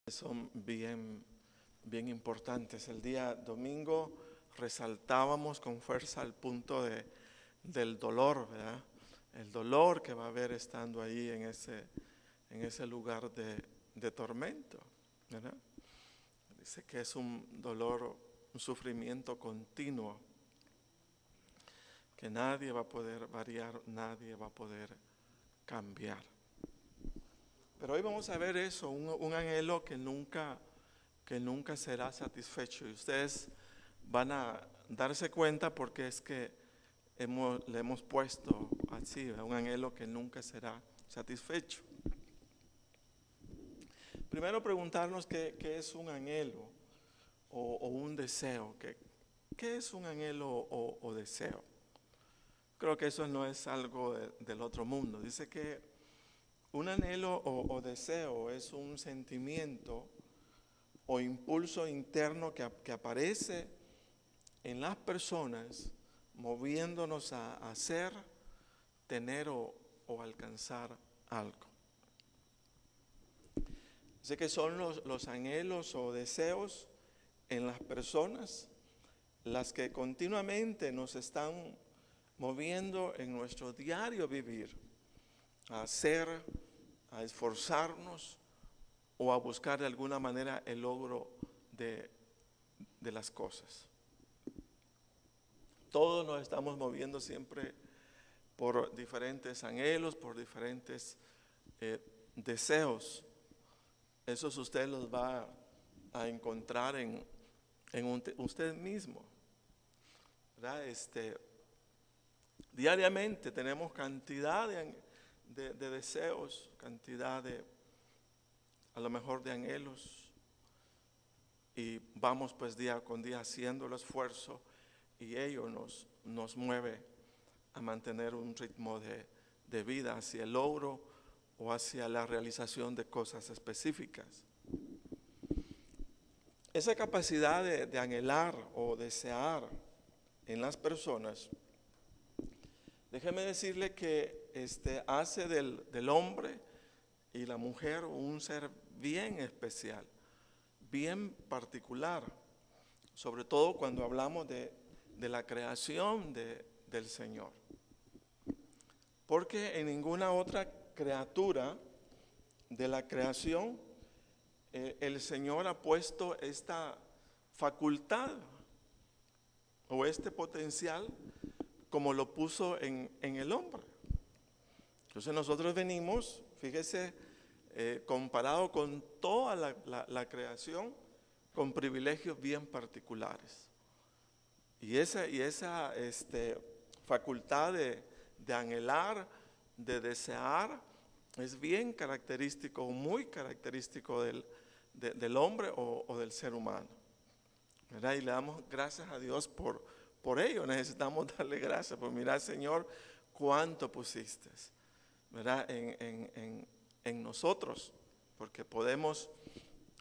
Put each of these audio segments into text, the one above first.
Son bien importantes. El día domingo resaltábamos con fuerza el punto del dolor, ¿verdad? El dolor que va a haber estando ahí en ese lugar de tormento, ¿verdad? Dice que es un dolor, un sufrimiento continuo, que nadie va a poder variar, nadie va a poder cambiar. Pero hoy vamos a ver eso, un anhelo que nunca será satisfecho. Y ustedes van a darse cuenta porque es que le hemos puesto así, un anhelo que nunca será satisfecho. Primero preguntarnos qué es un anhelo o un deseo. ¿Qué es un anhelo o deseo? Creo que eso no es algo del otro mundo. Dice que un anhelo o deseo es un sentimiento o impulso interno que aparece en las personas moviéndonos a hacer, tener o alcanzar algo. Sé que son los anhelos o deseos en las personas las que continuamente nos están moviendo en nuestro diario vivir a hacer, a esforzarnos o a buscar de alguna manera el logro de las cosas. Todos nos estamos moviendo siempre por diferentes anhelos, por diferentes deseos. Esos usted los va a encontrar en usted mismo, ¿verdad? Diariamente tenemos cantidad de deseos, cantidad a lo mejor de anhelos, y vamos pues día con día haciendo el esfuerzo, y ello nos mueve a mantener un ritmo de vida hacia el logro o hacia la realización de cosas específicas. Esa capacidad de anhelar o desear en las personas, déjeme decirle que hace del hombre y la mujer un ser bien especial, bien particular, sobre todo cuando hablamos de la creación del Señor. Porque en ninguna otra criatura de la creación el Señor ha puesto esta facultad o este potencial como lo puso en el hombre. Entonces nosotros venimos, fíjese, comparado con toda la creación, con privilegios bien particulares. Y esa facultad de anhelar, de desear, es bien característico, muy característico del hombre o del ser humano, ¿verdad? Y le damos gracias a Dios por ello. Necesitamos darle gracias, por mirar, Señor, cuánto pusiste, ¿verdad? En nosotros, porque podemos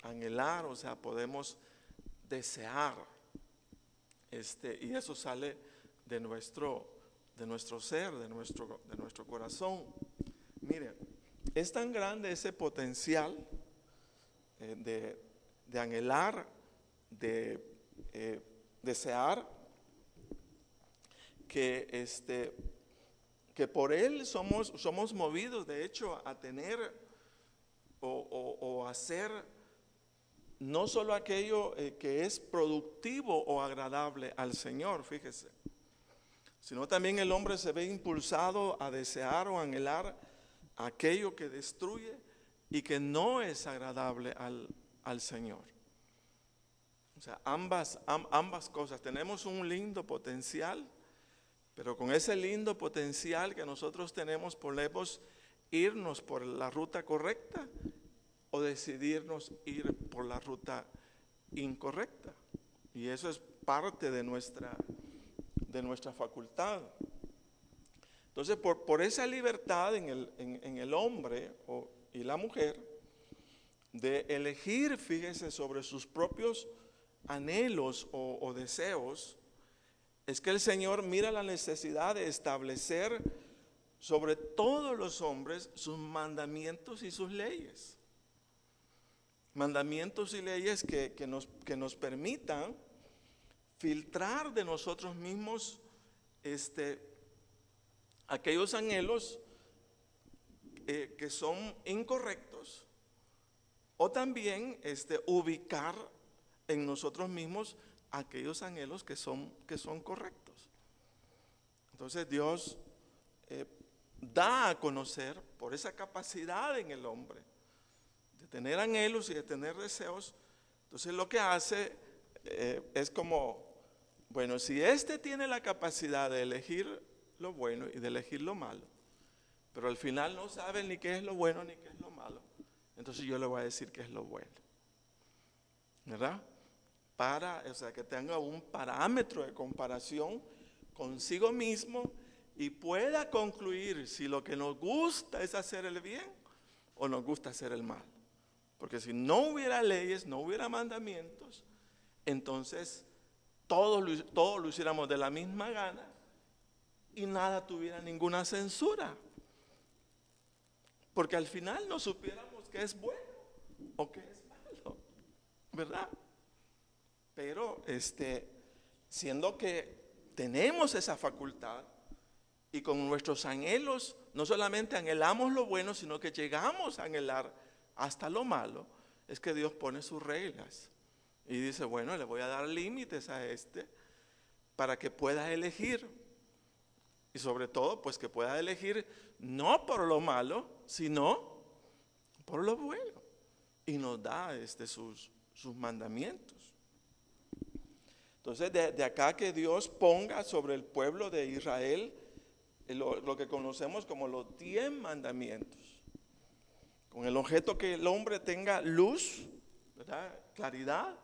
anhelar, o sea, podemos desear, y eso sale de nuestro ser, de nuestro corazón. Miren, es tan grande ese potencial de anhelar, de desear, que por él somos movidos, de hecho, a tener o hacer no solo aquello que es productivo o agradable al Señor, fíjese, sino también el hombre se ve impulsado a desear o anhelar aquello que destruye y que no es agradable al Señor. O sea, ambas cosas. Tenemos un lindo potencial, pero con ese lindo potencial que nosotros tenemos, podemos irnos por la ruta correcta o decidirnos ir por la ruta incorrecta. Y eso es parte de nuestra facultad. Entonces, por esa libertad en el hombre y la mujer de elegir, fíjese, sobre sus propios anhelos o deseos, es que el Señor mira la necesidad de establecer sobre todos los hombres sus mandamientos y sus leyes. mandamientos y leyes que nos permitan filtrar de nosotros mismos aquellos anhelos que son incorrectos, o también ubicar en nosotros mismos aquellos anhelos que son correctos. Entonces Dios da a conocer por esa capacidad en el hombre de tener anhelos y de tener deseos. Entonces lo que hace es como, bueno, si tiene la capacidad de elegir lo bueno y de elegir lo malo, pero al final no sabe ni qué es lo bueno ni qué es lo malo, entonces yo le voy a decir qué es lo bueno, ¿verdad? O sea, que tenga un parámetro de comparación consigo mismo y pueda concluir si lo que nos gusta es hacer el bien o nos gusta hacer el mal. Porque si no hubiera leyes, no hubiera mandamientos, entonces todos lo hiciéramos de la misma gana y nada tuviera ninguna censura. Porque al final no supiéramos qué es bueno o qué es malo, ¿verdad? Pero siendo que tenemos esa facultad y con nuestros anhelos no solamente anhelamos lo bueno, sino que llegamos a anhelar hasta lo malo, es que Dios pone sus reglas y dice, bueno, le voy a dar límites a para que pueda elegir, y sobre todo pues que pueda elegir no por lo malo, sino por lo bueno, y nos da sus mandamientos. Entonces de acá que Dios ponga sobre el pueblo de Israel lo que conocemos como los 10 mandamientos, con el objeto que el hombre tenga luz, ¿verdad? Claridad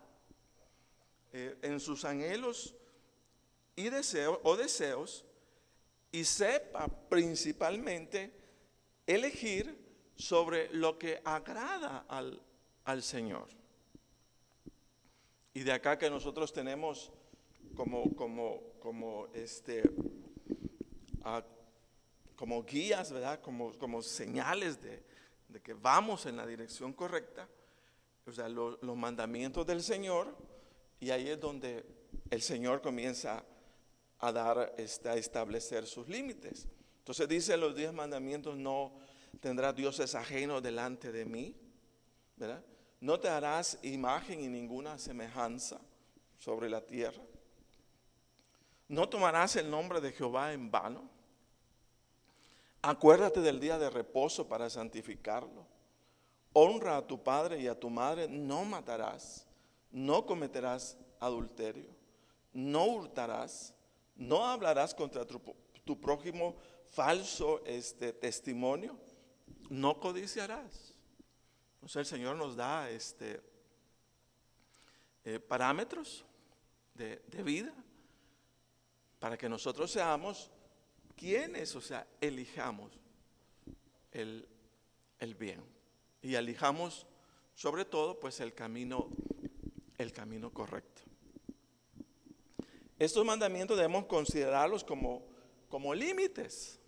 en sus anhelos y deseos, y sepa principalmente elegir sobre lo que agrada al Señor. Y de acá que nosotros tenemos como guías, ¿verdad? Como señales de que vamos en la dirección correcta, o sea, los mandamientos del Señor, y ahí es donde el Señor comienza a establecer sus límites. Entonces dice los 10 mandamientos: no tendrás dioses ajenos delante de mí, ¿verdad? No te harás imagen y ninguna semejanza sobre la tierra. No tomarás el nombre de Jehová en vano. Acuérdate del día de reposo para santificarlo. Honra a tu padre y a tu madre. No matarás. No cometerás adulterio. No hurtarás. No hablarás contra tu prójimo falso testimonio. No codiciarás. Entonces el Señor nos da parámetros de vida para que nosotros seamos quienes, o sea, elijamos el bien y elijamos sobre todo pues el camino correcto. Estos mandamientos debemos considerarlos como límites.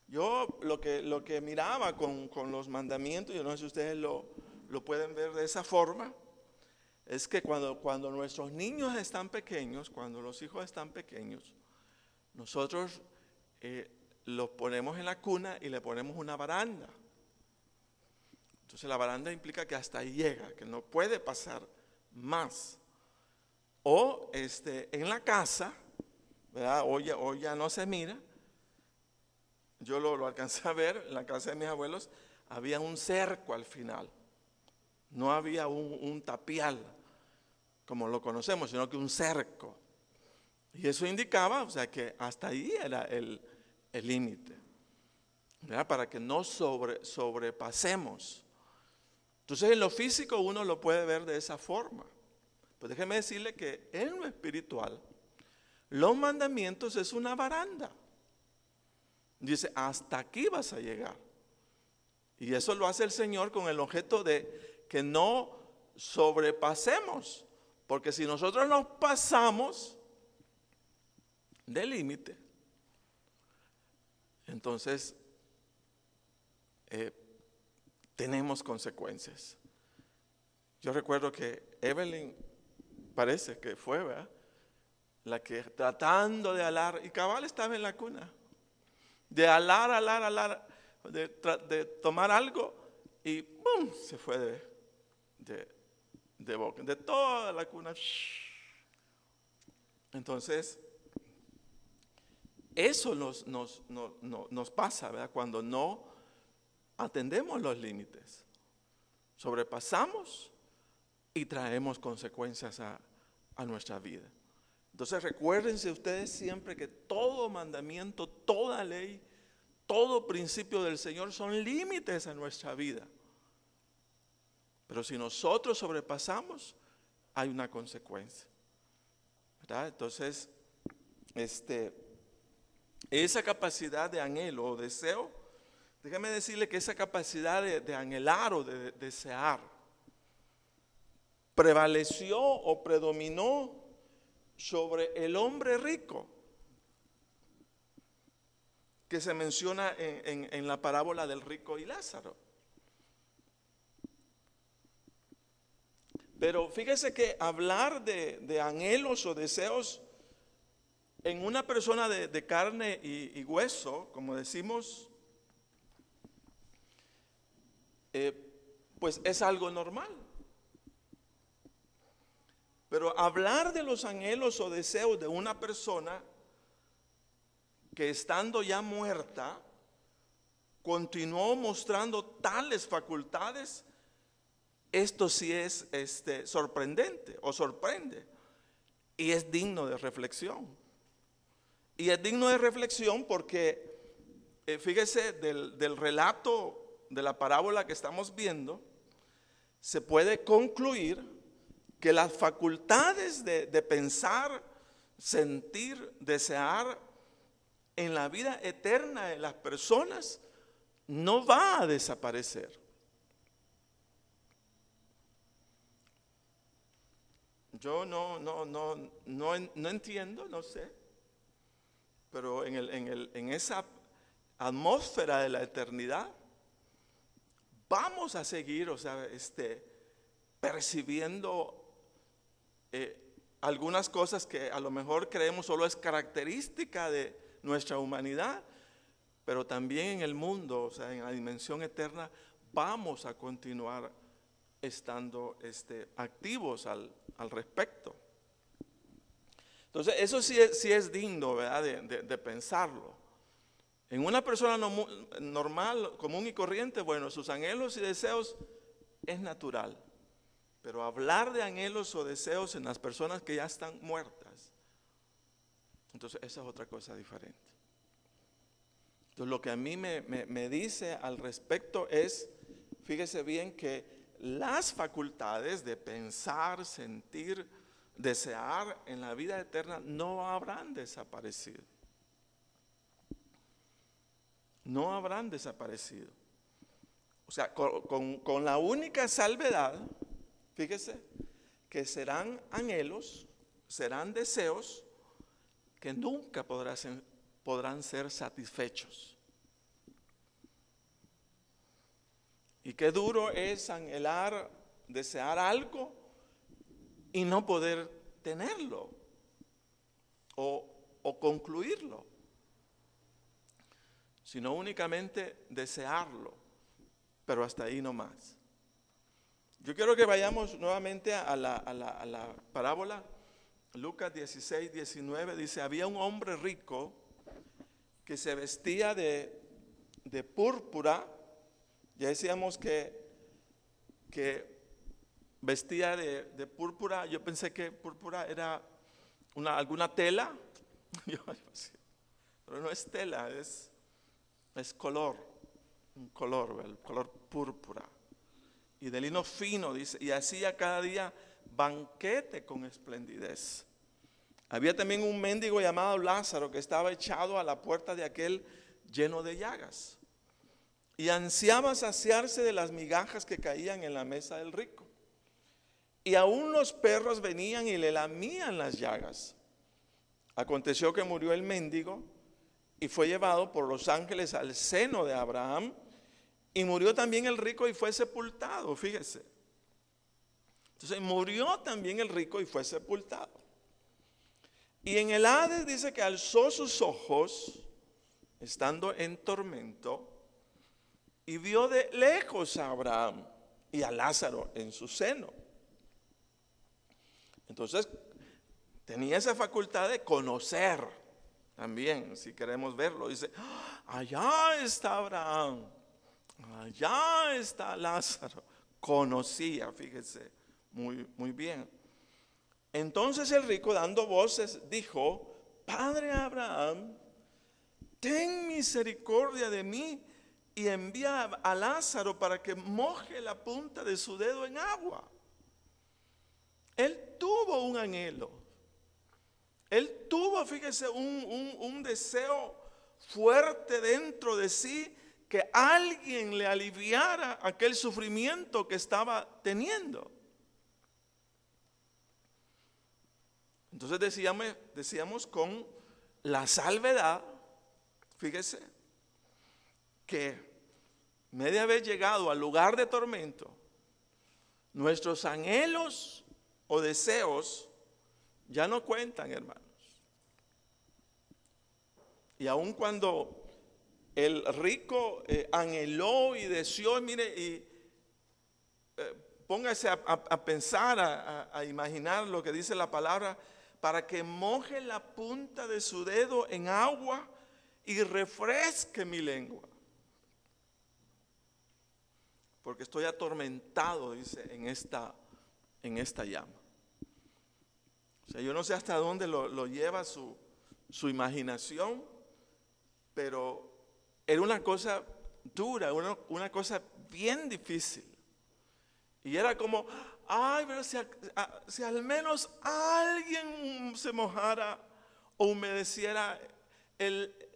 Yo lo que miraba con los mandamientos, yo no sé si ustedes lo pueden ver de esa forma, es que cuando nuestros niños están pequeños, cuando los hijos están pequeños, nosotros los ponemos en la cuna y le ponemos una baranda. Entonces la baranda implica que hasta ahí llega, que no puede pasar más. O en la casa, ¿verdad? Hoy ya no se mira. Yo lo alcancé a ver, en la casa de mis abuelos había un cerco al final. No había un tapial, como lo conocemos, sino que un cerco. Y eso indicaba, o sea, que hasta ahí era el límite, ¿verdad? Para que no sobrepasemos. Entonces en lo físico uno lo puede ver de esa forma. Pues déjeme decirle que en lo espiritual, los mandamientos es una baranda. Dice, hasta aquí vas a llegar. Y eso lo hace el Señor con el objeto de que no sobrepasemos. Porque si nosotros nos pasamos del límite, entonces tenemos consecuencias. Yo recuerdo que Evelyn, parece que fue, ¿verdad?, la que tratando de alar, y cabal estaba en la cuna, de alar, de tomar algo, y ¡bum!, se fue de boca, de toda la cuna. Entonces, eso nos pasa, ¿verdad?, cuando no atendemos los límites, sobrepasamos y traemos consecuencias a nuestra vida. Entonces recuérdense ustedes siempre que todo mandamiento, toda ley, todo principio del Señor son límites a nuestra vida. Pero si nosotros sobrepasamos, hay una consecuencia, ¿verdad? Entonces, esa capacidad de anhelo o deseo, déjame decirle que esa capacidad de anhelar o de desear prevaleció o predominó sobre el hombre rico que se menciona en la parábola del rico y Lázaro. Pero fíjese que hablar de anhelos o deseos en una persona de carne y hueso, como decimos, pues es algo normal. Pero hablar de los anhelos o deseos de una persona que estando ya muerta, continuó mostrando tales facultades, esto sí es sorprendente o sorprende y es digno de reflexión. Y es digno de reflexión porque, fíjese, del relato de la parábola que estamos viendo, se puede concluir que las facultades de pensar, sentir, desear en la vida eterna de las personas no va a desaparecer. Yo no entiendo, no sé, pero en esa atmósfera de la eternidad vamos a seguir, o sea, percibiendo algunas cosas que a lo mejor creemos solo es característica de nuestra humanidad, pero también en el mundo, o sea, en la dimensión eterna, vamos a continuar estando activos al respecto. Entonces, eso sí es digno, ¿verdad?, de pensarlo. En una persona normal, común y corriente, bueno, sus anhelos y deseos es natural. Pero hablar de anhelos o deseos en las personas que ya están muertas, entonces esa es otra cosa diferente. Entonces lo que a mí me dice al respecto es, fíjese bien que las facultades de pensar, sentir, desear en la vida eterna no habrán desaparecido. No habrán desaparecido. O sea, con la única salvedad, fíjese, que serán anhelos, serán deseos que nunca podrán ser satisfechos. Y qué duro es anhelar, desear algo y no poder tenerlo o concluirlo, sino únicamente desearlo, pero hasta ahí no más. Yo quiero que vayamos nuevamente a la parábola. Lucas 16, 19 dice, había un hombre rico que se vestía de púrpura. Ya decíamos que vestía de púrpura. Yo pensé que púrpura era alguna tela, pero no es tela, es color, un color, el color púrpura. Y de lino fino, dice, y hacía cada día banquete con esplendidez. Había también un mendigo llamado Lázaro que estaba echado a la puerta de aquel lleno de llagas y ansiaba saciarse de las migajas que caían en la mesa del rico. Y aún los perros venían y le lamían las llagas. Aconteció que murió el mendigo y fue llevado por los ángeles al seno de Abraham. Y murió también el rico y fue sepultado, fíjese. Entonces murió también el rico y fue sepultado. Y en el Hades dice que alzó sus ojos, estando en tormento, y vio de lejos a Abraham y a Lázaro en su seno. Entonces tenía esa facultad de conocer también, si queremos verlo. Dice, allá está Abraham, allá está Lázaro. Conocía, fíjese, muy bien. Entonces el rico, dando voces, dijo, Padre Abraham, ten misericordia de mí y envía a Lázaro para que moje la punta de su dedo en agua. Él tuvo un anhelo. Él tuvo, fíjese, un deseo fuerte dentro de sí, que alguien le aliviara aquel sufrimiento que estaba teniendo. Entonces decíamos con la salvedad, fíjese, que media vez llegado al lugar de tormento, nuestros anhelos o deseos ya no cuentan, hermanos. Y aun cuando el rico anheló y deseó, mire, y póngase a pensar, a imaginar lo que dice la palabra, para que moje la punta de su dedo en agua y refresque mi lengua. Porque estoy atormentado, dice, en esta llama. O sea, yo no sé hasta dónde lo lleva su imaginación, pero era una cosa dura, una cosa bien difícil. Y era como, ay, pero si al menos alguien se mojara o humedeciera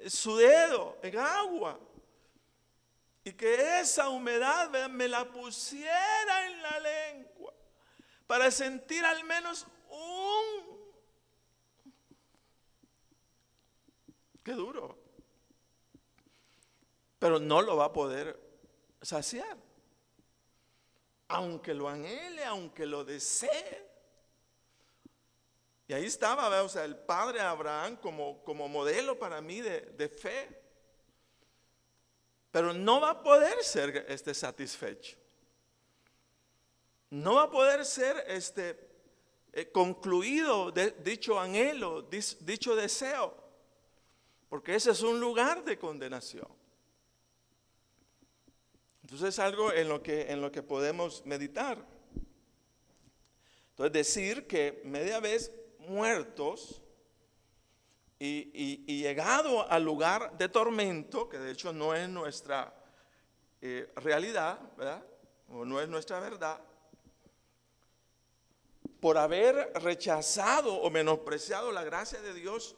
su dedo en agua, y que esa humedad me la pusiera en la lengua, para sentir al menos qué duro. Pero no lo va a poder saciar. Aunque lo anhele, aunque lo desee. Y ahí estaba, ¿verdad? O sea, el padre Abraham como modelo para mí de fe. Pero no va a poder ser satisfecho. No va a poder ser concluido dicho anhelo, dicho deseo. Porque ese es un lugar de condenación. Entonces es algo en lo que podemos meditar. Entonces decir que media vez muertos y llegado al lugar de tormento, que de hecho no es nuestra realidad, ¿verdad? O no es nuestra verdad, por haber rechazado o menospreciado la gracia de Dios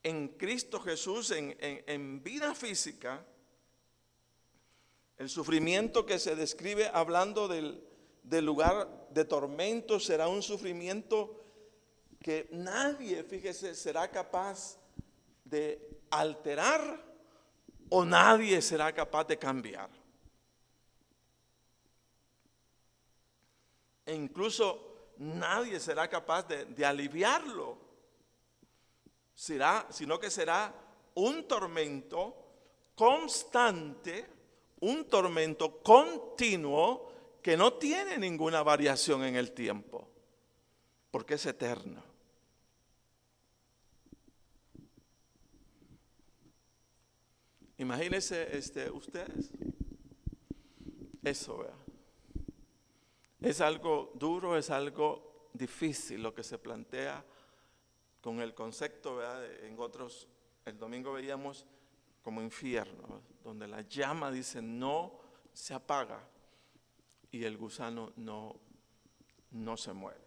en Cristo Jesús en vida física. El sufrimiento que se describe hablando del lugar de tormento será un sufrimiento que nadie, fíjese, será capaz de alterar o nadie será capaz de cambiar. E incluso nadie será capaz de aliviarlo, sino que será un tormento constante, un tormento continuo que no tiene ninguna variación en el tiempo, porque es eterno. Imagínense ustedes, eso, ¿verdad? Es algo duro, es algo difícil lo que se plantea con el concepto, ¿verdad? El domingo veíamos como infierno, donde la llama dice no se apaga y el gusano no se muere.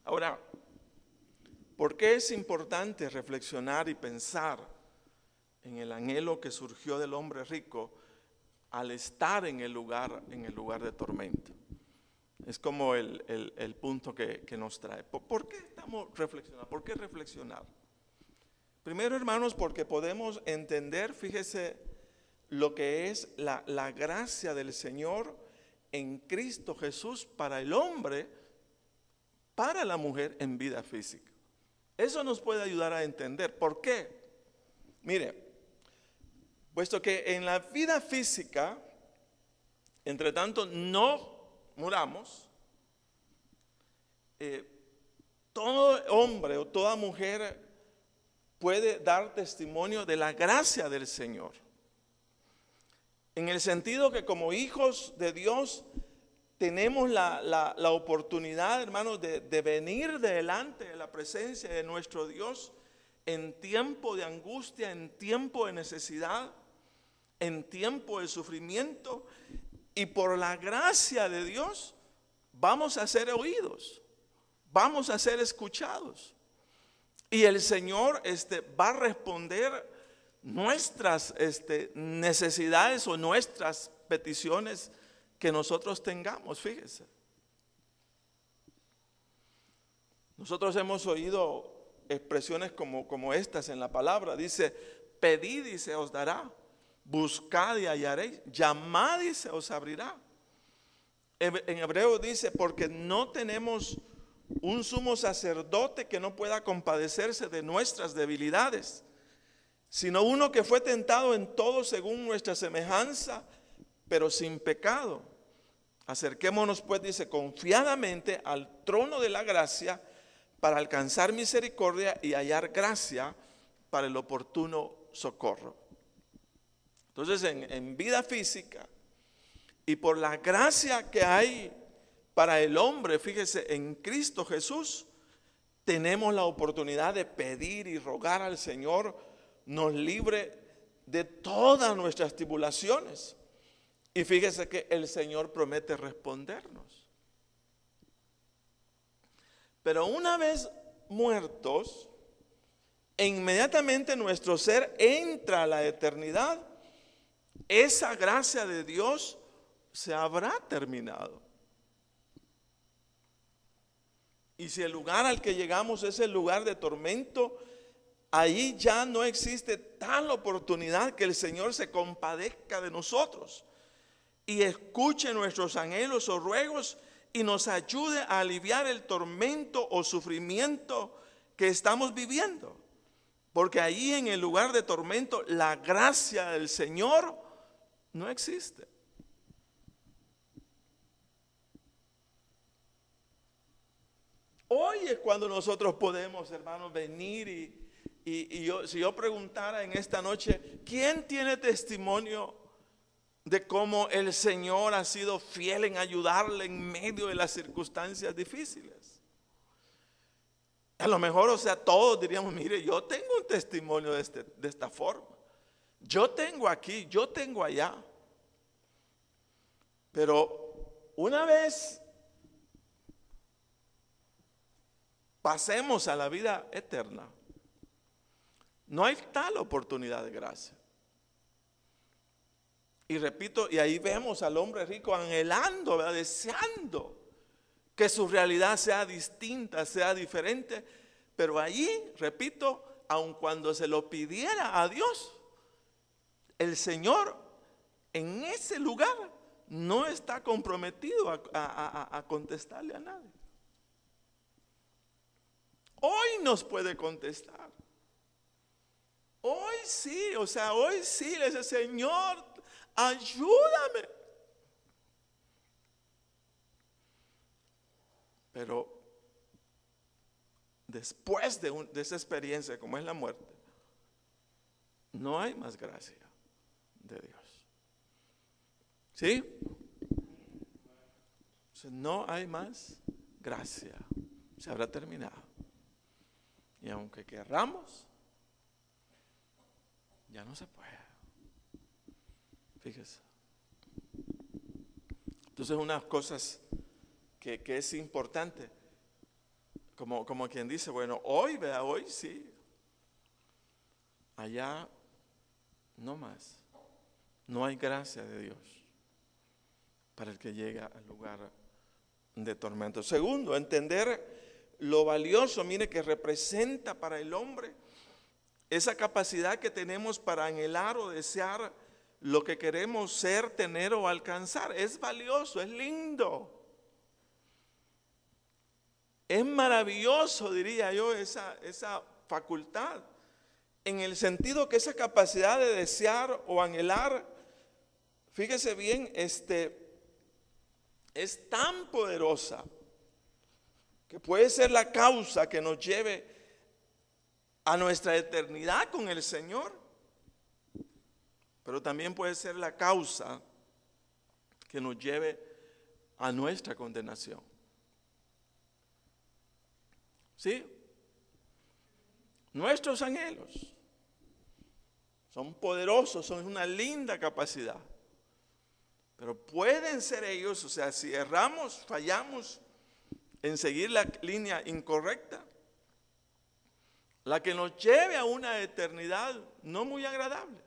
Ahora, ¿por qué es importante reflexionar y pensar en el anhelo que surgió del hombre rico al estar en el lugar de tormento? Es como el punto que nos trae. ¿Por qué estamos reflexionando? ¿Por qué reflexionar? Primero, hermanos, porque podemos entender, fíjese, lo que es la gracia del Señor en Cristo Jesús para el hombre, para la mujer en vida física. Eso nos puede ayudar a entender. ¿Por qué? Mire, puesto que en la vida física, entre tanto no muramos, todo hombre o toda mujer puede dar testimonio de la gracia del Señor. En el sentido que como hijos de Dios tenemos la oportunidad, hermanos, de venir delante de la presencia de nuestro Dios en tiempo de angustia, en tiempo de necesidad, en tiempo de sufrimiento, y por la gracia de Dios vamos a ser oídos, vamos a ser escuchados. Y el Señor va a responder nuestras necesidades o nuestras peticiones que nosotros tengamos. Fíjese, nosotros hemos oído expresiones como estas en la palabra. Dice, pedid y se os dará, buscad y hallaréis, llamad y se os abrirá. En hebreo dice, porque no tenemos un sumo sacerdote que no pueda compadecerse de nuestras debilidades, sino uno que fue tentado en todo según nuestra semejanza, pero sin pecado. Acerquémonos pues, dice, confiadamente al trono de la gracia para alcanzar misericordia y hallar gracia para el oportuno socorro. Entonces, en vida física y por la gracia que hay para el hombre, fíjese, en Cristo Jesús, tenemos la oportunidad de pedir y rogar al Señor nos libre de todas nuestras tribulaciones. Y fíjese que el Señor promete respondernos. Pero una vez muertos, inmediatamente nuestro ser entra a la eternidad, esa gracia de Dios se habrá terminado. Y si el lugar al que llegamos es el lugar de tormento, ahí ya no existe tal oportunidad que el Señor se compadezca de nosotros y escuche nuestros anhelos o ruegos y nos ayude a aliviar el tormento o sufrimiento que estamos viviendo. Porque ahí en el lugar de tormento la gracia del Señor no existe. Hoy es cuando nosotros podemos, hermanos, venir si yo preguntara en esta noche, ¿quién tiene testimonio de cómo el Señor ha sido fiel en ayudarle en medio de las circunstancias difíciles? A lo mejor, o sea, todos diríamos, mire, yo tengo un testimonio de esta forma. Yo tengo aquí, yo tengo allá. Pero una vez pasemos a la vida eterna, no hay tal oportunidad de gracia. Y repito, y ahí vemos al hombre rico anhelando, ¿verdad? Deseando que su realidad sea distinta, sea diferente. Pero allí, repito, aun cuando se lo pidiera a Dios, el Señor en ese lugar no está comprometido a contestarle a nadie. Hoy nos puede contestar. Hoy sí, o sea, hoy sí le dice, Señor, ayúdame. Pero después de esa experiencia como es la muerte, no hay más gracia de Dios. ¿Sí? O sea, no hay más gracia. Se habrá terminado. Y aunque querramos, ya no se puede. Fíjese. Entonces, unas cosas que es importante, como quien dice, bueno, hoy, vea, hoy sí. Allá no más. No hay gracia de Dios para el que llega al lugar de tormento. Segundo, entender lo valioso, mire, que representa para el hombre esa capacidad que tenemos para anhelar o desear lo que queremos ser, tener o alcanzar. Es valioso, es lindo. Es maravilloso, diría yo, esa facultad. En el sentido que esa capacidad de desear o anhelar, fíjese bien, es tan poderosa que puede ser la causa que nos lleve a nuestra eternidad con el Señor, pero también puede ser la causa que nos lleve a nuestra condenación. ¿Sí? Nuestros anhelos son poderosos, son una linda capacidad, pero pueden ser ellos, o sea, si erramos, fallamos en seguir la línea incorrecta, la que nos lleve a una eternidad no muy agradable.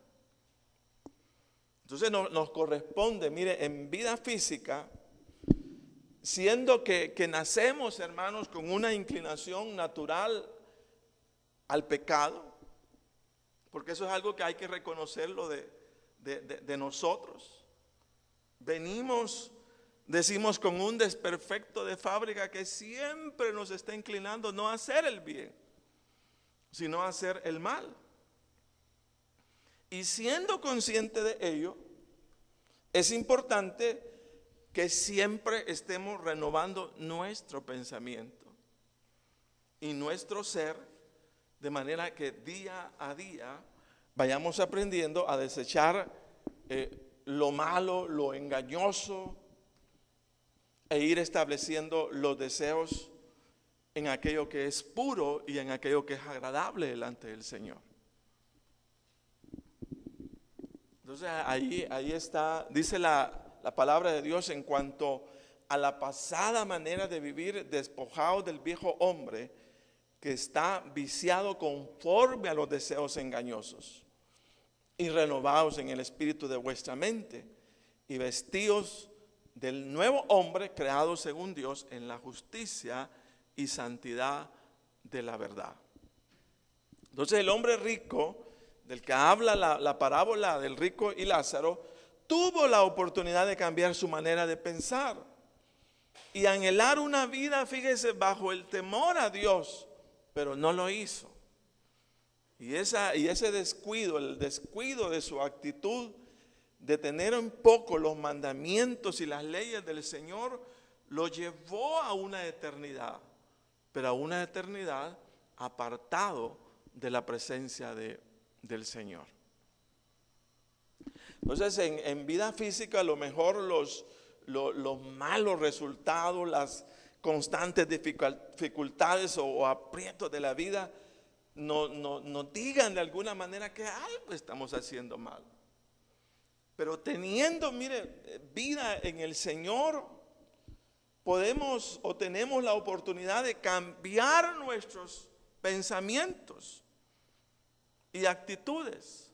Entonces nos corresponde, mire, en vida física, siendo que nacemos, hermanos, con una inclinación natural al pecado, porque eso es algo que hay que reconocerlo de nosotros. Venimos, decimos, con un desperfecto de fábrica que siempre nos está inclinando no a hacer el bien, sino a hacer el mal. Y siendo consciente de ello, es importante que siempre estemos renovando nuestro pensamiento y nuestro ser, de manera que día a día vayamos aprendiendo a desechar lo malo, lo engañoso, e ir estableciendo los deseos en aquello que es puro y en aquello que es agradable delante del Señor. Entonces ahí está, dice la palabra de Dios en cuanto a la pasada manera de vivir, despojado del viejo hombre que está viciado conforme a los deseos engañosos, y renovados en el espíritu de vuestra mente, y vestidos del nuevo hombre creado según Dios en la justicia y santidad de la verdad. Entonces el hombre rico, del que habla la parábola del rico y Lázaro, tuvo la oportunidad de cambiar su manera de pensar y anhelar una vida, fíjese, bajo el temor a Dios, pero no lo hizo. Y ese descuido, el descuido de su actitud de tener en poco los mandamientos y las leyes del Señor, lo llevó a una eternidad, pero a una eternidad apartado de la presencia del Señor. Entonces en vida física a lo mejor los malos resultados, las constantes dificultades o aprietos de la vida nos digan de alguna manera que algo estamos haciendo mal. Pero teniendo, mire, vida en el Señor, podemos o tenemos la oportunidad de cambiar nuestros pensamientos y actitudes.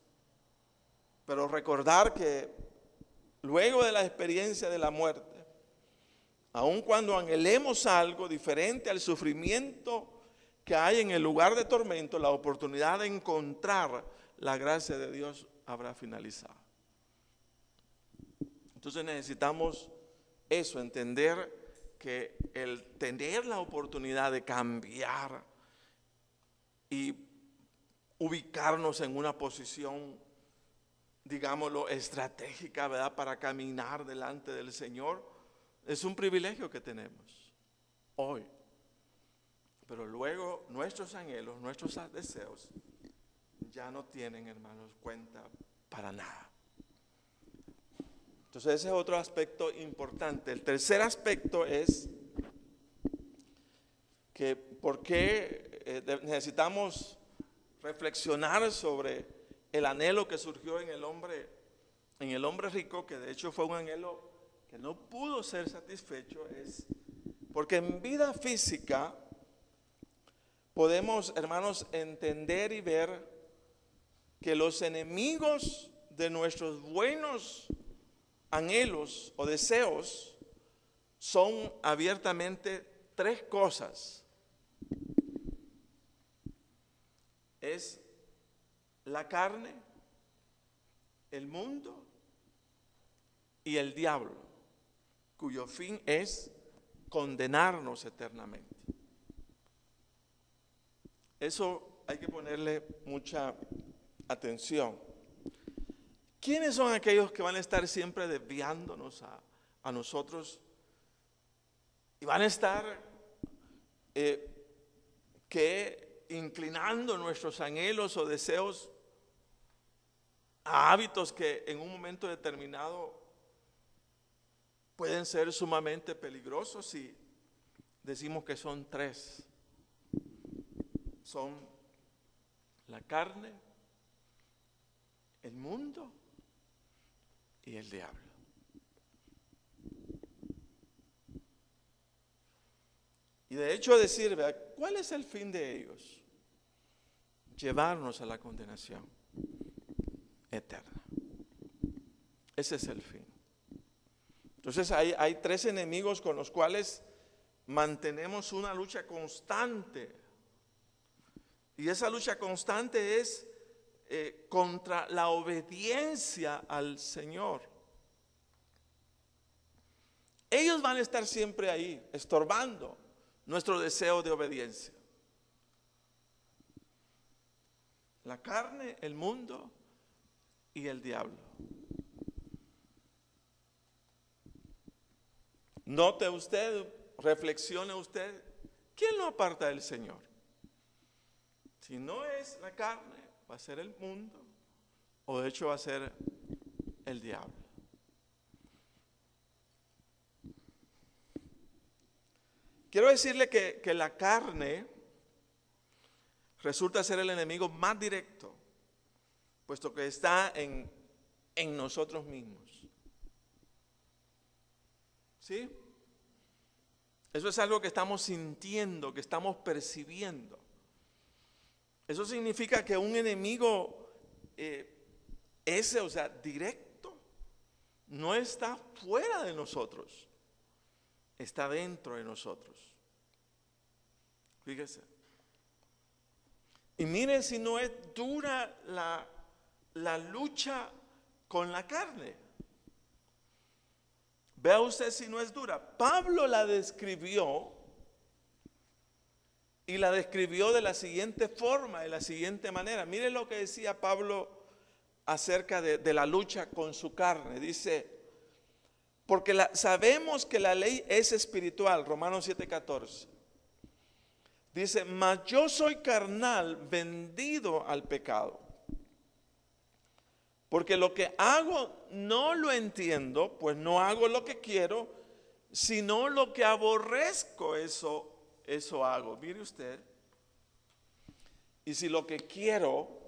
Pero recordar que luego de la experiencia de la muerte, aun cuando anhelemos algo diferente al sufrimiento que hay en el lugar de tormento, la oportunidad de encontrar la gracia de Dios habrá finalizado. Entonces necesitamos eso, entender que el tener la oportunidad de cambiar y ubicarnos en una posición, digámoslo, estratégica, ¿verdad?, para caminar delante del Señor, es un privilegio que tenemos hoy. Pero luego nuestros anhelos, nuestros deseos ya no tienen, hermanos, cuenta para nada. Entonces ese es otro aspecto importante. El tercer aspecto es que por qué necesitamos reflexionar sobre el anhelo que surgió en el hombre rico, que de hecho fue un anhelo que no pudo ser satisfecho, es porque en vida física podemos, hermanos, entender y ver que los enemigos de nuestros buenos anhelos o deseos son abiertamente tres cosas. Es la carne, el mundo y el diablo, cuyo fin es condenarnos eternamente. Eso hay que ponerle mucha atención. ¿Quiénes son aquellos que van a estar siempre desviándonos a nosotros? Y van a estar inclinando nuestros anhelos o deseos a hábitos que en un momento determinado pueden ser sumamente peligrosos. Si decimos que son tres: son la carne, el mundo y el diablo. Y de hecho decir, ¿cuál es el fin de ellos? Llevarnos a la condenación eterna. Ese es el fin. Entonces hay tres enemigos con los cuales mantenemos una lucha constante. Y esa lucha constante es contra la obediencia al Señor. Ellos van a estar siempre ahí, estorbando nuestro deseo de obediencia. La carne, el mundo y el diablo. Note usted, reflexione usted, ¿quién lo aparta del Señor? Si no es la carne, va a ser el mundo, o de hecho va a ser el diablo. Quiero decirle que la carne resulta ser el enemigo más directo, puesto que está en nosotros mismos. ¿Sí? Eso es algo que estamos sintiendo, que estamos percibiendo. Eso significa que un enemigo ese, o sea, directo, no está fuera de nosotros, está dentro de nosotros. Fíjese. Y miren si no es dura la lucha con la carne. Vea usted si no es dura. Pablo la describió, y la describió de la siguiente forma, de la siguiente manera. Miren lo que decía Pablo acerca de la lucha con su carne. Dice, porque sabemos que la ley es espiritual, Romanos 7:14. Dice, mas yo soy carnal, vendido al pecado. Porque lo que hago no lo entiendo, pues no hago lo que quiero, sino lo que aborrezco, eso hago. Mire usted. Y si lo que quiero,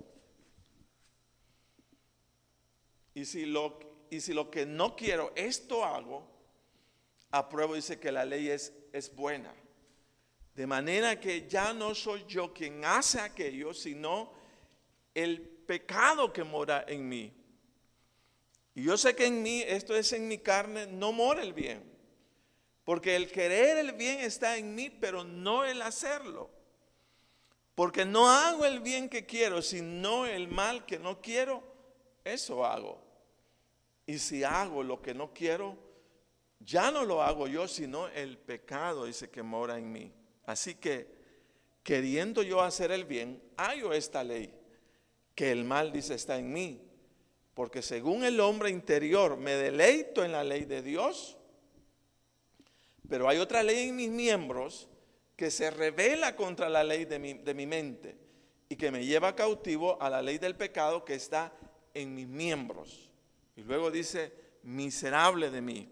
y si lo que no quiero, esto hago, apruebo, dice que la ley es buena. De manera que ya no soy yo quien hace aquello, sino el pecado que mora en mí. Y yo sé que en mí, esto es en mi carne, no mora el bien. Porque el querer el bien está en mí, pero no el hacerlo. Porque no hago el bien que quiero, sino el mal que no quiero, eso hago. Y si hago lo que no quiero, ya no lo hago yo, sino el pecado, dice, que mora en mí. Así que, queriendo yo hacer el bien, hallo esta ley, que el mal, dice, está en mí. Porque según el hombre interior me deleito en la ley de Dios, pero hay otra ley en mis miembros que se revela contra la ley de mi mente y que me lleva cautivo a la ley del pecado que está en mis miembros. Y luego dice, miserable de mí,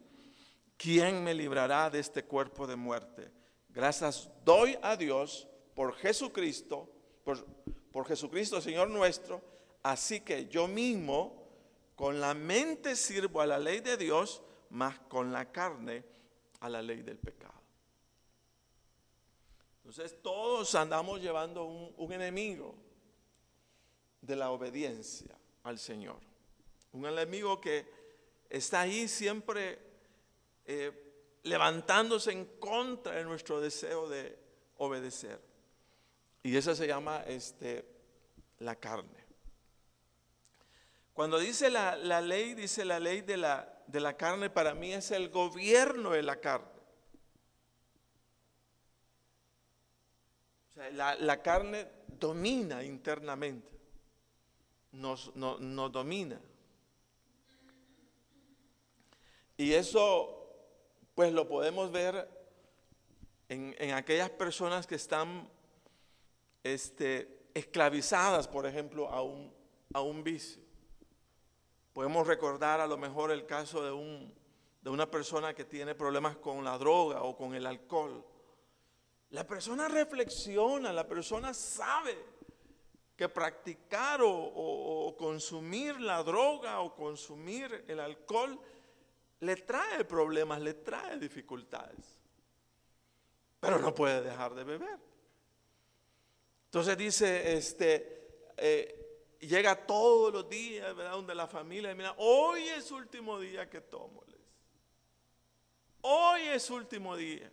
¿quién me librará de este cuerpo de muerte? Gracias doy a Dios por Jesucristo, por Jesucristo Señor nuestro. Así que yo mismo con la mente sirvo a la ley de Dios, mas con la carne a la ley del pecado. Entonces todos andamos llevando un enemigo de la obediencia al Señor. Un enemigo que está ahí siempre levantándose en contra de nuestro deseo de obedecer. Y eso se llama la carne. Cuando dice la ley, dice la ley de la carne para mí es el gobierno de la carne. O sea, la carne domina internamente, nos domina. Y eso pues lo podemos ver en aquellas personas que están esclavizadas, por ejemplo, a un vicio. Podemos recordar a lo mejor el caso de una persona que tiene problemas con la droga o con el alcohol. La persona reflexiona, la persona sabe que practicar o consumir la droga o consumir el alcohol le trae problemas, le trae dificultades. Pero no puede dejar de beber. Entonces dice, llega todos los días, ¿verdad?, donde la familia, mira, hoy es su último día que tomo. Hoy es su último día.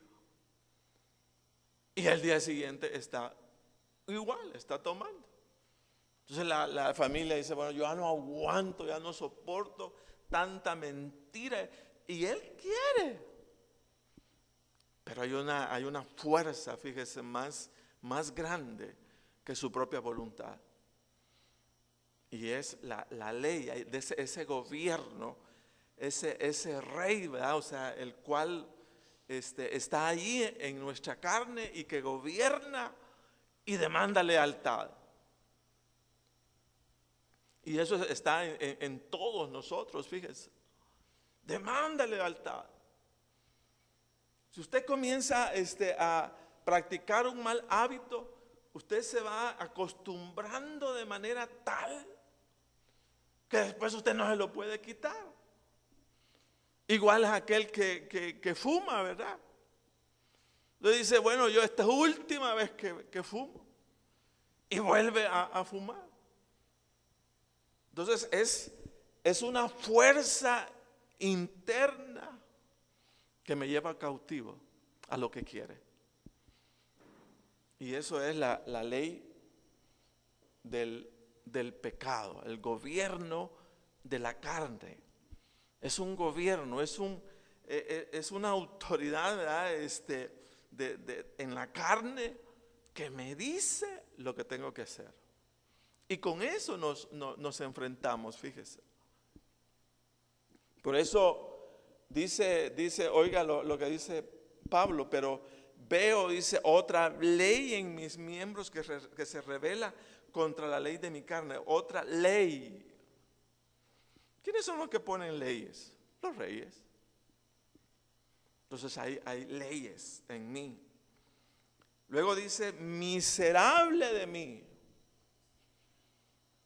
Y al día siguiente está igual, está tomando. Entonces la familia dice, bueno, yo ya no aguanto, ya no soporto tanta mentira. Y él quiere. Pero hay una fuerza, fíjese, más grande que su propia voluntad. Y es la ley, de ese gobierno, ese rey, ¿verdad? O sea, el cual está allí en nuestra carne y que gobierna y demanda lealtad. Y eso está en todos nosotros, fíjese. Demanda lealtad. Si usted comienza a practicar un mal hábito, usted se va acostumbrando de manera tal que después usted no se lo puede quitar. Igual es aquel que fuma, ¿verdad? Le dice, bueno, yo esta es la última vez que fumo. Y vuelve a fumar. Entonces es una fuerza interna que me lleva cautivo a lo que quiere. Y eso es la ley del pecado, el gobierno de la carne. Es un gobierno, es una autoridad, ¿verdad?, en la carne que me dice lo que tengo que hacer. Y con eso nos enfrentamos, fíjese. Por eso dice, oiga lo que dice Pablo, pero veo, dice, otra ley en mis miembros que se revela contra la ley de mi carne, otra ley. ¿Quiénes son los que ponen leyes? Los reyes. Entonces hay leyes en mí. Luego dice, miserable de mí.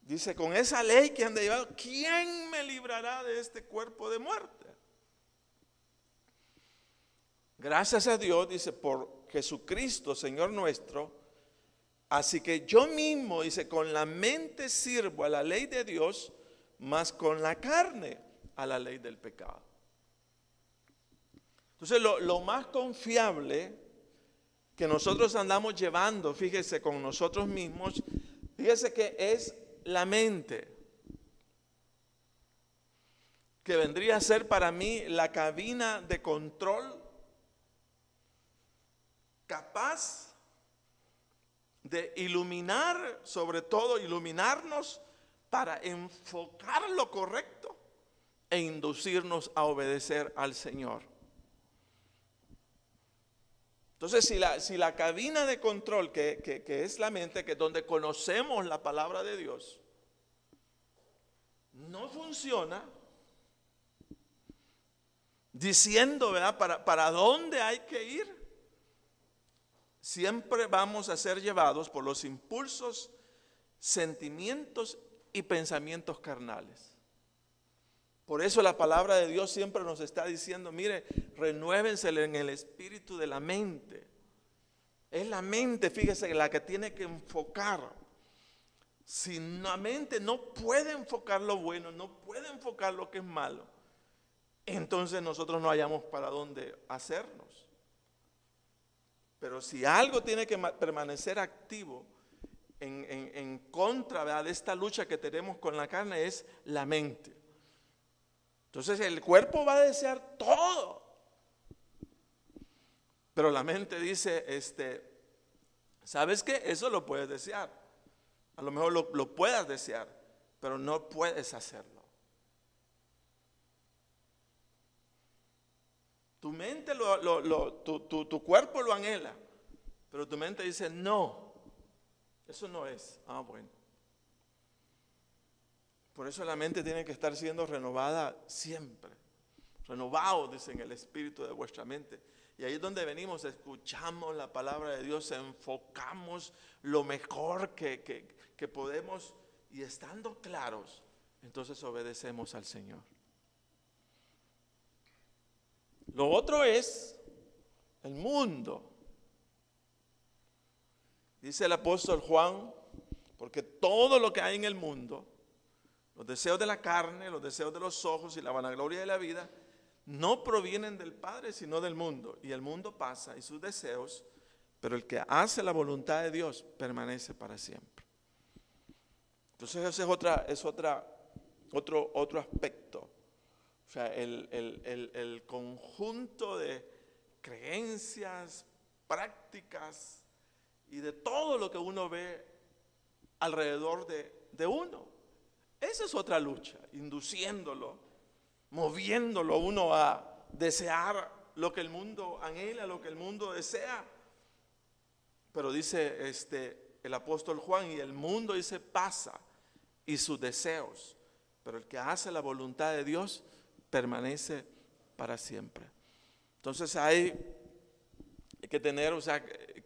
Dice, con esa ley que han llevado, ¿quién me librará de este cuerpo de muerte? Gracias a Dios, dice, por Jesucristo, Señor nuestro. Así que yo mismo, dice, con la mente sirvo a la ley de Dios, más con la carne a la ley del pecado. Entonces lo más confiable que nosotros andamos llevando, fíjese, con nosotros mismos, fíjese que es la mente, que vendría a ser para mí la cabina de control capaz de iluminar, sobre todo iluminarnos para enfocar lo correcto e inducirnos a obedecer al Señor. Entonces, si la cabina de control, que es la mente, que es donde conocemos la palabra de Dios, no funciona, diciendo, ¿verdad?, para dónde hay que ir, siempre vamos a ser llevados por los impulsos, sentimientos y pensamientos carnales. Por eso la palabra de Dios siempre nos está diciendo, mire, renuévense en el espíritu de la mente. Es la mente, fíjese, la que tiene que enfocar. Si la mente no puede enfocar lo bueno, no puede enfocar lo que es malo, entonces nosotros no hallamos para dónde hacernos. Pero si algo tiene que permanecer activo en contra, ¿verdad?, de esta lucha que tenemos con la carne, es la mente. Entonces el cuerpo va a desear todo. Pero la mente dice, ¿sabes qué? Eso lo puedes desear. A lo mejor lo puedas desear, pero no puedes hacerlo. Tu mente, tu cuerpo lo anhela, pero tu mente dice, no, eso no es. Ah, bueno. Por eso la mente tiene que estar siendo renovada siempre. Renovado, dice, en el espíritu de vuestra mente. Y ahí es donde venimos, escuchamos la palabra de Dios, enfocamos lo mejor que podemos y estando claros, entonces obedecemos al Señor. Lo otro es el mundo. Dice el apóstol Juan, porque todo lo que hay en el mundo, los deseos de la carne, los deseos de los ojos y la vanagloria de la vida, no provienen del Padre, sino del mundo. Y el mundo pasa y sus deseos, pero el que hace la voluntad de Dios permanece para siempre. Entonces ese es otro aspecto. O sea, el conjunto de creencias, prácticas y de todo lo que uno ve alrededor de uno. Esa es otra lucha, induciéndolo, moviéndolo uno a desear lo que el mundo anhela, lo que el mundo desea. Pero dice el apóstol Juan, y el mundo dice pasa y sus deseos, pero el que hace la voluntad de Dios permanece para siempre. Entonces hay que tener,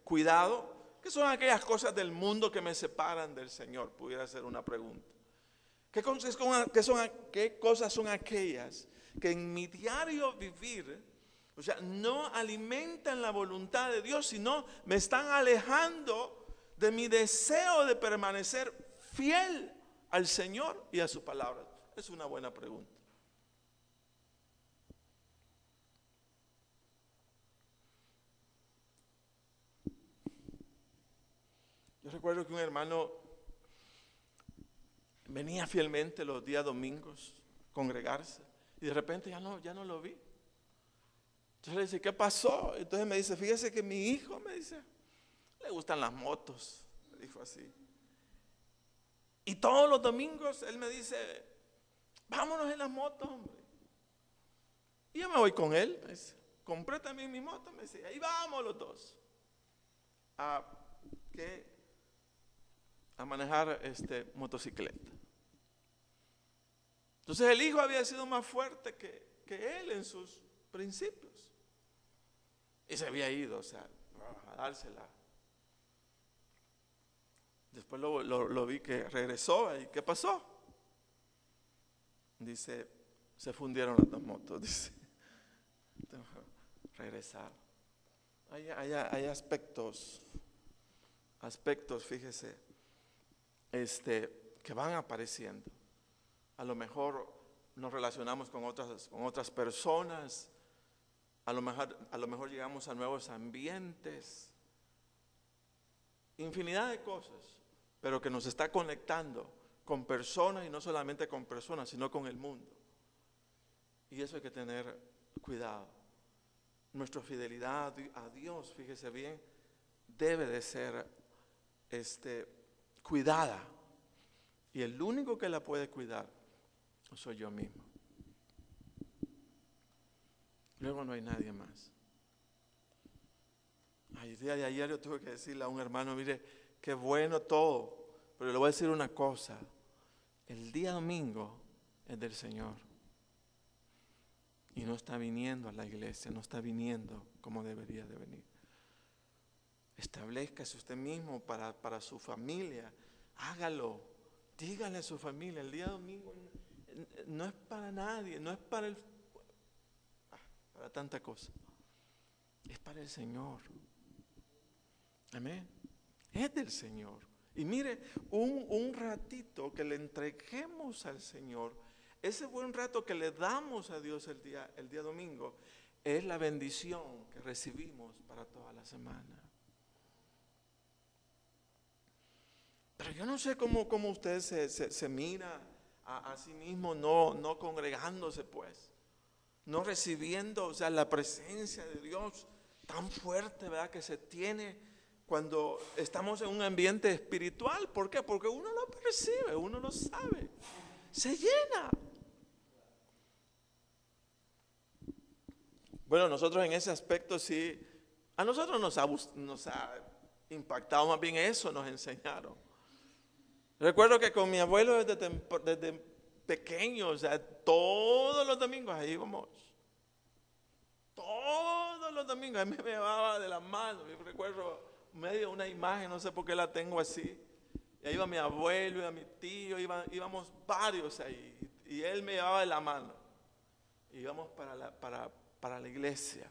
cuidado, que son aquellas cosas del mundo que me separan del Señor, pudiera ser una pregunta. ¿Qué cosas son aquellas que en mi diario vivir, no alimentan la voluntad de Dios, sino me están alejando de mi deseo de permanecer fiel al Señor y a su palabra? Es una buena pregunta. Yo recuerdo que un hermano venía fielmente los días domingos a congregarse y de repente ya no lo vi. Entonces le dice, ¿qué pasó? Entonces me dice, fíjese que mi hijo, me dice, le gustan las motos, me dijo así. Y todos los domingos él me dice, vámonos en las motos, hombre. Y yo me voy con él, me dice, compré también mi moto, me dice, ahí vamos los dos. A manejar motocicleta. Entonces el hijo había sido más fuerte que él en sus principios. Y se había ido, a dársela. Después lo vi que regresó. ¿Y qué pasó? Dice, se fundieron las dos motos, dice. Regresar. Hay aspectos, fíjese, que van apareciendo. A lo mejor nos relacionamos con otras personas, a lo mejor llegamos a nuevos ambientes, infinidad de cosas, pero que nos está conectando con personas, y no solamente con personas, sino con el mundo. Y eso hay que tener cuidado. Nuestra fidelidad a Dios, fíjese bien, debe de ser cuidada. Y el único que la puede cuidar soy yo mismo. Luego no hay nadie más. El día de ayer yo tuve que decirle a un hermano, mire, qué bueno todo, pero le voy a decir una cosa, el día domingo es del Señor. Y no está viniendo a la iglesia, no está viniendo como debería de venir. Establezcase usted mismo para su familia, hágalo, dígale a su familia, el día domingo no es para nadie, no es para tanta cosa, es para el Señor. Amén. Es del Señor. Y mire, un ratito que le entreguemos al Señor, ese buen rato que le damos a Dios el día domingo, es la bendición que recibimos para toda la semana. Pero yo no sé cómo usted se mira a sí mismo, no congregándose pues, no recibiendo, o sea, la presencia de Dios tan fuerte, ¿verdad?, que se tiene cuando estamos en un ambiente espiritual. ¿Por qué? Porque uno lo percibe, uno lo sabe, se llena. Bueno, nosotros en ese aspecto sí, a nosotros nos ha impactado más bien eso, nos enseñaron. Recuerdo que con mi abuelo desde pequeño, o sea, todos los domingos ahí íbamos. Todos los domingos, a mí me llevaba de la mano. Yo recuerdo medio una imagen, no sé por qué la tengo así. Y ahí iba mi abuelo, iba mi tío, íbamos varios ahí. Y él me llevaba de la mano. Íbamos para la iglesia,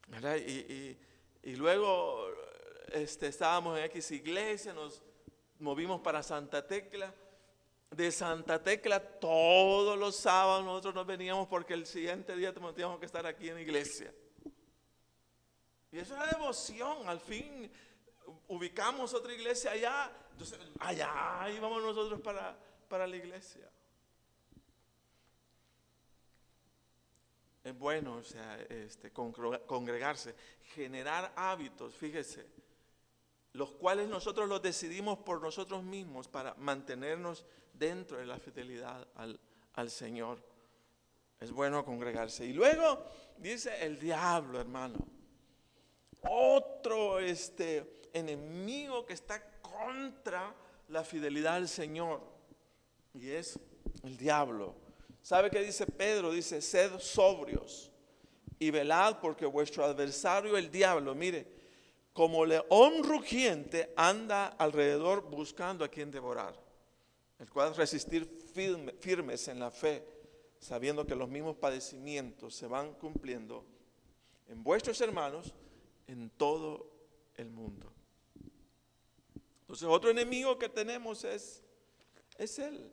¿verdad? Y luego estábamos en X iglesia, nos movimos para Santa Tecla. De Santa Tecla todos los sábados nosotros nos veníamos porque el siguiente día teníamos que estar aquí en la iglesia. Y eso era devoción. Al fin ubicamos otra iglesia allá, entonces allá íbamos nosotros para la iglesia. Es bueno, o sea, congregarse, generar hábitos, fíjese, los cuales nosotros los decidimos por nosotros mismos para mantenernos dentro de la fidelidad al Señor. Es bueno congregarse. Y luego dice el diablo, hermano, otro enemigo que está contra la fidelidad al Señor, y es el diablo. ¿Sabe qué dice Pedro? Dice, sed sobrios y velad, porque vuestro adversario el diablo, mire, como león rugiente anda alrededor buscando a quien devorar, el cual resistir firmes en la fe, sabiendo que los mismos padecimientos se van cumpliendo en vuestros hermanos en todo el mundo. Entonces otro enemigo que tenemos es el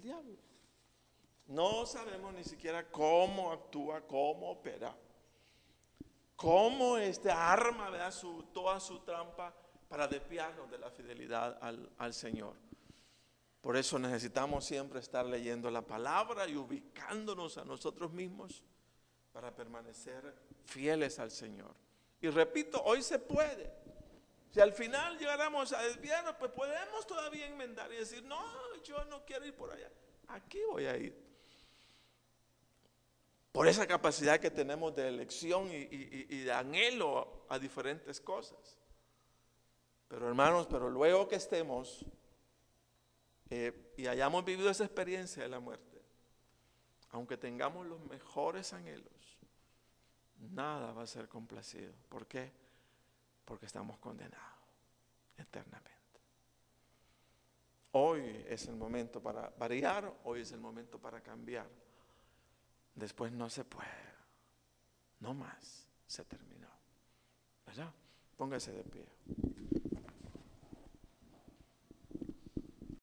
diablo. No sabemos ni siquiera cómo actúa, cómo opera, cómo arma, ¿verdad?, toda su trampa para desviarnos de la fidelidad al Señor. Por eso necesitamos siempre estar leyendo la palabra y ubicándonos a nosotros mismos para permanecer fieles al Señor. Y repito, hoy se puede. Si al final llegáramos a desviarnos, pues podemos todavía enmendar y decir, no, yo no quiero ir por allá, aquí voy a ir. Por esa capacidad que tenemos de elección y de anhelo a diferentes cosas. Pero hermanos, luego que estemos y hayamos vivido esa experiencia de la muerte, aunque tengamos los mejores anhelos, nada va a ser complacido. ¿Por qué? Porque estamos condenados eternamente. Hoy es el momento para variar, hoy es el momento para cambiar. Después no se puede, no más, se terminó, ¿verdad? Póngase de pie.